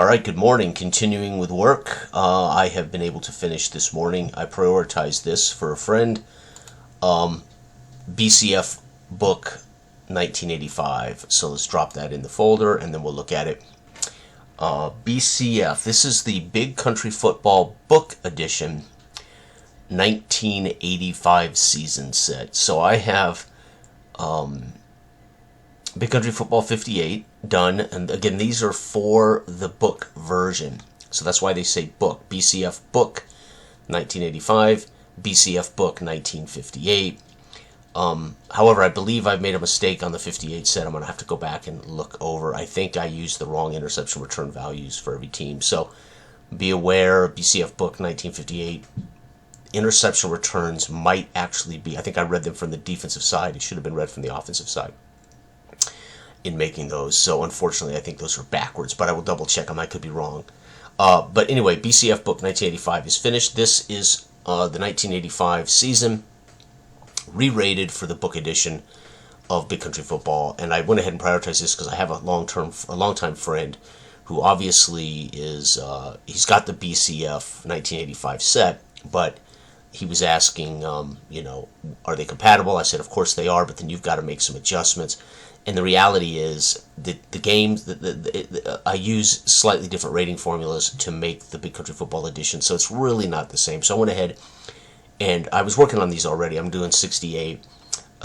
All right, good morning. Continuing with work. I have been able to finish this morning. I prioritized this for a friend. BCF book 1985. So let's drop that in the folder and then we'll look at it. BCF. This is the Big Country Football Book Edition 1985 season set. So I have Big Country Football 58 done, and again these are for the book version, so that's why they say book. BCF book 1985, BCF book 1958. However, I believe I've made a mistake on the 58 set. I'm going to have to go back and look over. I think I used the wrong interception return values for every team, so be aware. BCF book 1958 interception returns might actually be, I think I read them from the defensive side. It should have been read from the offensive side in making those. So unfortunately, I think those are backwards, but I will double check them. I could be wrong. But anyway, BCF book 1985 is finished. This is the 1985 season, re-rated for the book edition of Big Country Football. And I went ahead and prioritized this because I have a long-time friend who obviously is, he's got the BCF 1985 set, but he was asking, are they compatible? I said, of course they are, but then you've got to make some adjustments. And the reality is that the games, I use slightly different rating formulas to make the Big Country Football edition, so it's really not the same. So I went ahead and I was working on these already. I'm doing 68,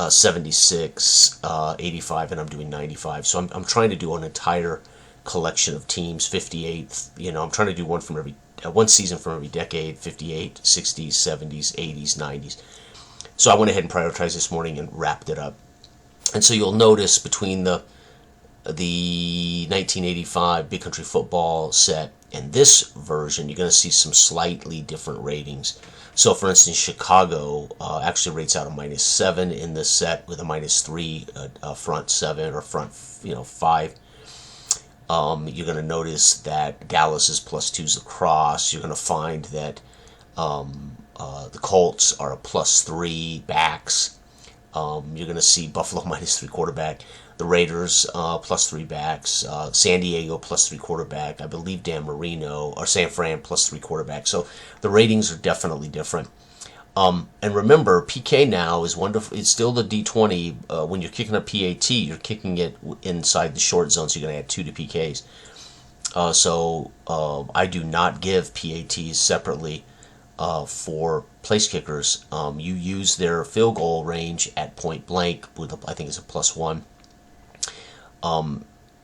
76, 85, and I'm doing 95. So I'm trying to do an entire collection of teams, 58. I'm trying to do one season from every decade, 58, 60s, 70s, 80s, 90s. So I went ahead and prioritized this morning and wrapped it up. And so you'll notice between the 1985 Big Country Football set and this version, you're going to see some slightly different ratings. So, for instance, Chicago actually rates out a -7 in this set with a -3 front 7 or front 5. You're going to notice that Dallas is +2s across. You're going to find that the Colts are a +3 backs. You're going to see Buffalo -3 quarterback, the Raiders +3 backs, San Diego +3 quarterback, I believe Dan Marino, or San Fran +3 quarterback. So the ratings are definitely different. And remember, PK now is wonderful. It's still the D20. When you're kicking a PAT, you're kicking it inside the short zone, so you're going to add 2 to PKs. So I do not give PATs separately for place kickers. You use their field goal range at point blank with I think it's a +1.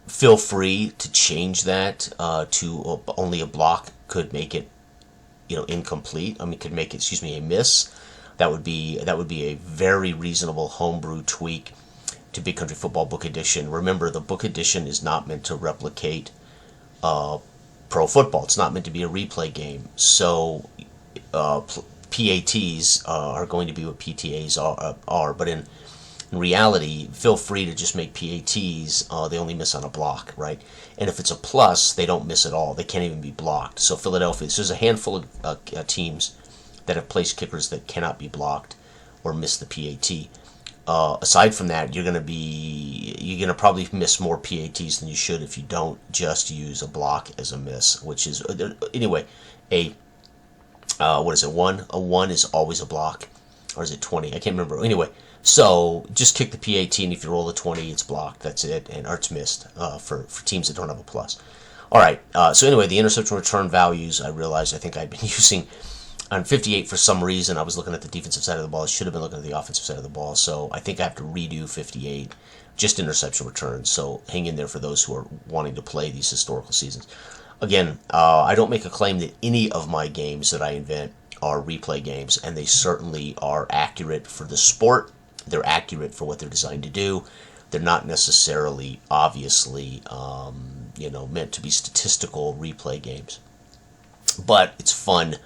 Feel free to change that to only a block could make it incomplete. Could make it a miss. That would be a very reasonable homebrew tweak to Big Country Football Book Edition. Remember, the book edition is not meant to replicate pro football. It's not meant to be a replay game. So PATs are going to be what PTAs are, but in reality, feel free to just make PATs. They only miss on a block, right? And if it's a plus, they don't miss at all. They can't even be blocked. So Philadelphia, so there's a handful of teams that have place kickers that cannot be blocked or miss the PAT. Aside from that, you're gonna probably miss more PATs than you should if you don't just use a block as a miss, which is anyway what is it? 1? A 1 is always a block, or is it 20? I can't remember. Anyway, so just kick the PAT, and if you roll a 20, it's blocked. That's it, or it's missed for teams that don't have a plus. All right. So anyway, the interception return values, I realized I think I'd been using on 58 for some reason. I was looking at the defensive side of the ball. I should have been looking at the offensive side of the ball. So I think I have to redo 58, just interception returns. So hang in there for those who are wanting to play these historical seasons. Again, I don't make a claim that any of my games that I invent are replay games, and they certainly are accurate for the sport. They're accurate for what they're designed to do. They're not necessarily, obviously, meant to be statistical replay games. But it's fun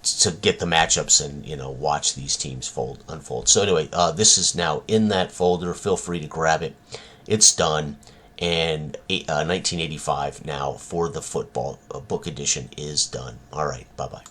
to get the matchups and, watch these teams unfold. So anyway, this is now in that folder. Feel free to grab it. It's done. And 1985 now for the football book edition is done. All right, bye-bye.